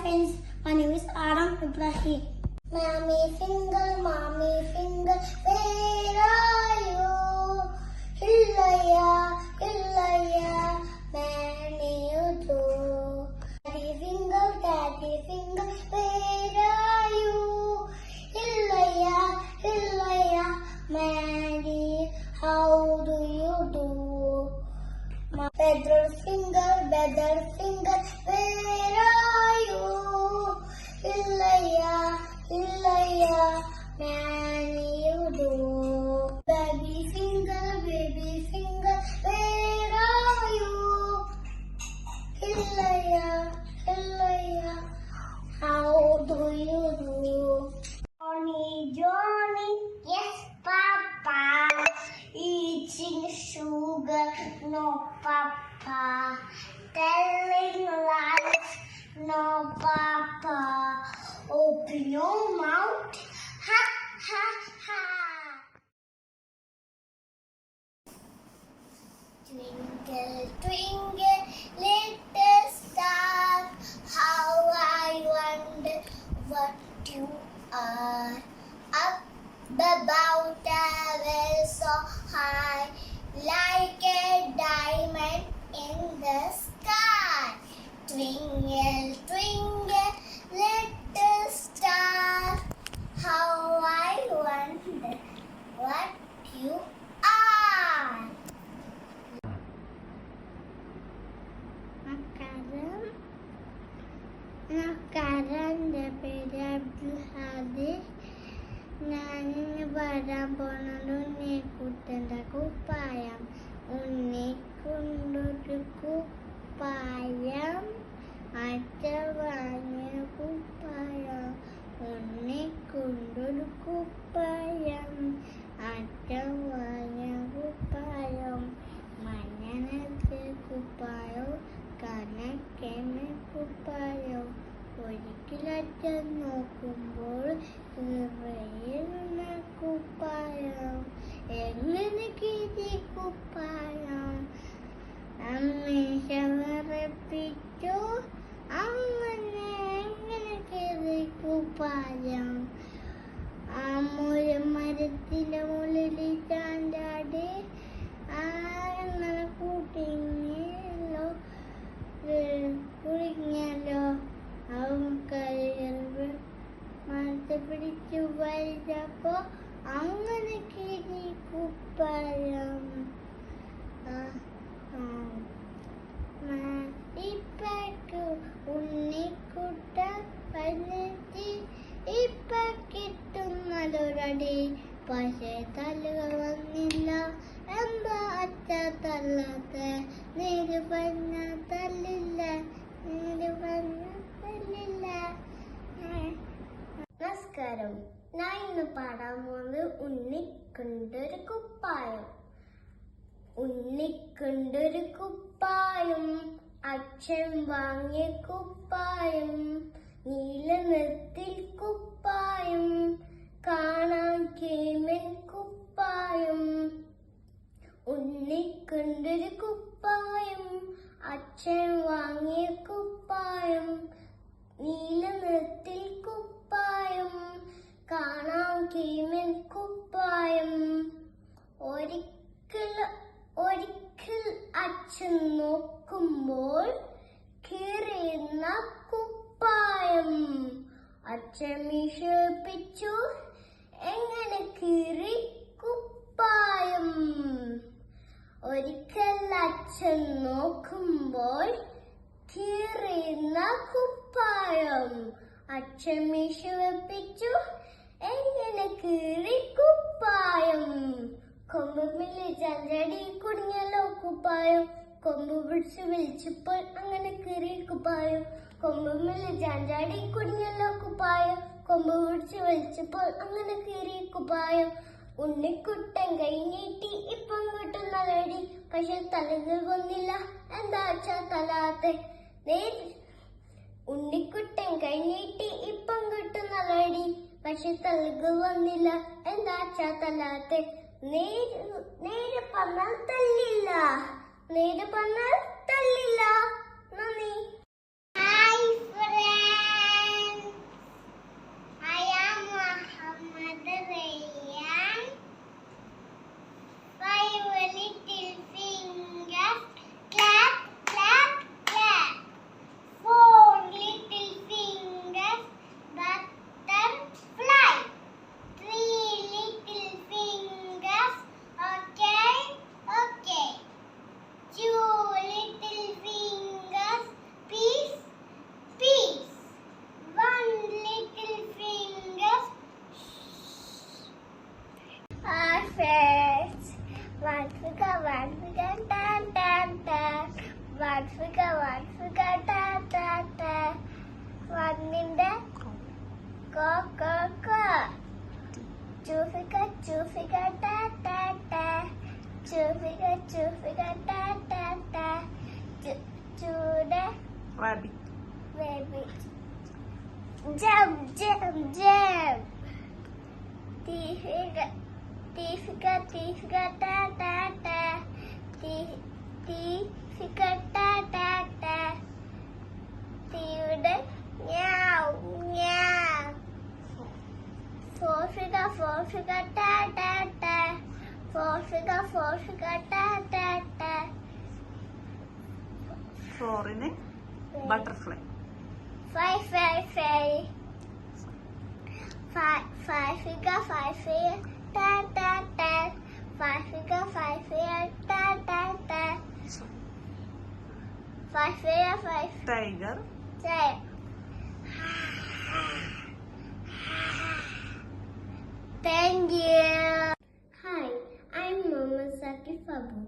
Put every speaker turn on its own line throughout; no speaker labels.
friends, my name is Adam Ibrahim. Mommy finger, where are you? Hillaya, many you do. Daddy finger, where are you? Hillaya, many, how do you do? My feather finger, where are you? Hillaya, many you do. Baby finger, where are you? Hillaya, how do you do? Johnny, yes, Papa. Eating sugar, no, Papa. Telling lies, no, Papa. Open your mouth, ha, ha, ha. Twinkle, twinkle, little star, how I wonder what you are. Up above the world so high, like a diamond in the sky. Twinkle, twinkle, little star, how I wonder what you are. നമസ്കാരം എൻ്റെ പേര് അബ്ദുൽ ഹാദിർ. ഞാനിന്ന് വരാൻ പോകുന്നത് ഉണ്ണിക്കുട്ടൻ്റെ കുപ്പായം. ഉണ്ണിക്കൊണ്ടൊരു കുപ്പായം, അച്ഛൻ വാങ്ങിയ കുപ്പായം. ഉണ്ണിക്കൊണ്ടൊരു കുപ്പായം, അച്ഛൻ വാങ്ങിയ കുപ്പായം. മഞ്ഞനത്തെ കുപ്പായം, കനക്കെണ്ണ കുപ്പായം. ഒരിക്കലച്ഛൻ നോക്കുമ്പോൾ നിറയുന്ന കുപ്പായം. എങ്ങനെ കീറി കുപ്പായം അമ്മേശ വിറപ്പിച്ചു. എങ്ങനെ കീറി കുപ്പായം. ഒരു മരത്തിന്റെ മുകളിൽ ചാണ്ടാടി അങ്ങനെ കൂട്ടിങ്ങല്ലോ കുടുങ്ങിയല്ലോ. അവൻ കയറി മരത്തെ പിടിച്ചു വലിച്ചപ്പോ അങ്ങനെ കീറി കുപ്പായം. ഇപ്പക്ക് ഉണ്ണിക്കുട്ട വന്നിട്ട് ഇപ്പൊ കിട്ടുന്നതൊരടി. പക്ഷേ തല്ലുക വന്നില്ല. എന്താ അച്ഛ തല്ലാത്ത? നീര് പറഞ്ഞ തല്ലില്ല, നീര് പറഞ്ഞ തല്ലില്ല. നമസ്കാരം. ഞാൻ ഇന്ന് പാടാൻ പോകുന്നത് ഉണ്ണിക്കൊണ്ടൊരു കുപ്പായം. ഉണ്ണിക്കൊണ്ടൊരു കുപ്പായം, അച്ഛൻ വാങ്ങിയ കുപ്പായം. നീല നിറത്തിൽ കുപ്പായം, കാണാൻ കേമൻ കുപ്പായം. ഉണ്ണിക്കൊണ്ടൊരു കുപ്പായം, അച്ഛൻ വാങ്ങിയ കുപ്പായം. നീല നിറത്തിൽ കുപ്പായം, കാണാൻ കേമൻ കുപ്പായം. ഒരിക്കൽ അച്ഛൻ നോക്കുമ്പോൾ കീറിയുന്ന കുപ്പായം. അച്ഛൻ വിഷപ്പിച്ചു, എങ്ങനെ കീറി കുപ്പായം. ഒരിക്കൽ അച്ഛൻ നോക്കുമ്പോൾ കീറിയുന്ന കുപ്പായം. അച്ഛൻ വിഷപ്പിച്ചു, എങ്ങനെ കീറി കുപ്പായം. കൊമ്പുമില്ല ചന്ദ്രടി കുടുങ്ങിയല്ലോ കുപ്പായം. കൊമ്പ് പിടിച്ച് വിളിച്ചപ്പോൾ അങ്ങനെ കീറി കുപ്പായം. കൊമ്പുമില്ല ചാഞ്ചാടി കുടുങ്ങിയല്ലോ കുപ്പായം. കൊമ്പ് പിടിച്ച് വിളിച്ചപ്പോൾ അങ്ങനെ കീറി കുപ്പായം. ഉണ്ണിക്കുട്ടൻ കൈ നീട്ടി ഇപ്പം കിട്ടുന്ന ലേടി. പക്ഷെ തലകൾ വന്നില്ല, എന്താ അച്ഛാ തലാത്തെ? ഉണ്ണിക്കുട്ടൻ കൈ നീട്ടി ഇപ്പം കിട്ടുന്ന ലേടി. പക്ഷെ തലകൾ വന്നില്ല, എന്താ അച്ഛാ തലാത്തെ? നേരെ പറഞ്ഞാൽ തല്ലില്ല, നേരെ പറഞ്ഞാൽ തല്ലില്ല. നന്ദി. Hi friends. one figure ta ta ta. One in the co co co. Two figure ta ta ta. Two figure ta ta ta. To the
rabbit.
rabbit. Jump, jump, jump. T figure ta ta ta. T figure ta ta ta. T the meow meow. Four figure ta ta ta. Four figure ta ta ta.
Four in a butterfly.
Five figure ta ta ta. Five figure ta ta ta. Five
Tiger.
say. Thank you. Hi, I'm Mama Saki Fabu.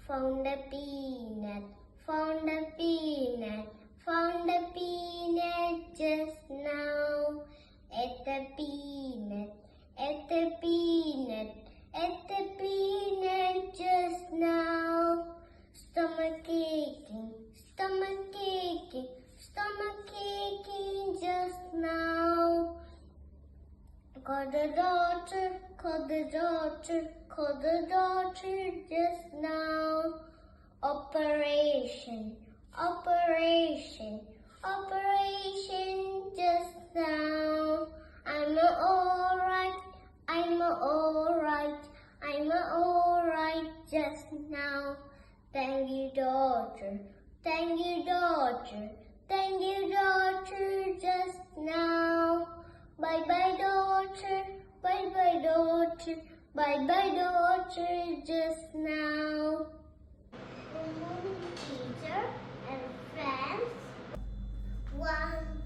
Found a peanut. Found a peanut. Found a peanut just now. Ate the peanut. Ate the peanut. Ate the peanut just now. Stomach aching. Stomach aching. Stomach aching just now. Call the doctor. Call the doctor. Call the doctor just now. Operation. Operation. Operation just now. I'm alright. I'm alright. I'm alright just now. Thank you, doctor. Thank you, doctor. Thank you, doctor, just now. Bye bye, doctor. Bye bye, doctor. Bye bye, doctor, just now. Good morning, teacher and friends. 1,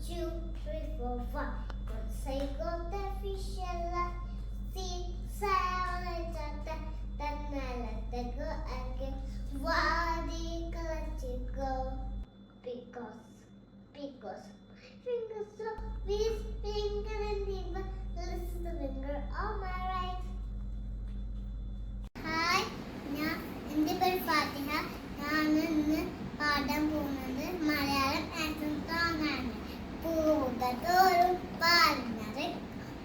2, 3, 4, 5. God say God the fish and let 6, 7, 8, 9, 10, 11, go again. Why did you let you go? Because fingers so weak, finger and finger, listen the finger on my right. Hi, എൻ്റെ പേര് ഫാത്തിഹ. ഞാൻ ഇന്ന് പാടാൻ പോകുന്നത് Malayalam action song ആണ്. പൂന്തോറും പാടുന്നത്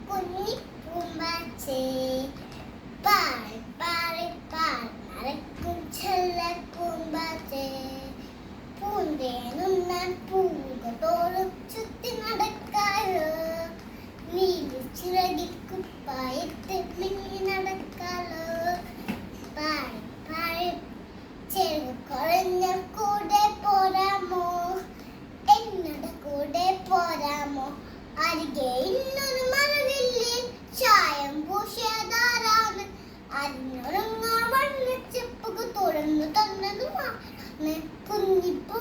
കുഞ്ഞി പൂമ്പാച്ചേ, പാടി പാടി പാടുന്നത് ചെല്ല പൂമ്പാച്ചേ. പൂന്തേനുണ്ണാൻ പൂന്തോറും ചുറ്റി നടക്കാലോ, നീലിച്ചിറകിൽ കുപ്പായത്തിൽ മിന്നി നടക്കാലോ. പാടി പാടി ചെറു കുറഞ്ഞ കൂടെ പോരാമോ, എന്നോട് കൂടെ പോരാമോ. അരികെ ഇന്നൊരു മരലില്ലേ, ചായം പൂശിയതാരാണ്. അതിനൊരുങ്ങാ വണ്ണച്ചെപ്പുക തുറന്നു തന്നതുമാണ് കുഞ്ഞിപ്പൂ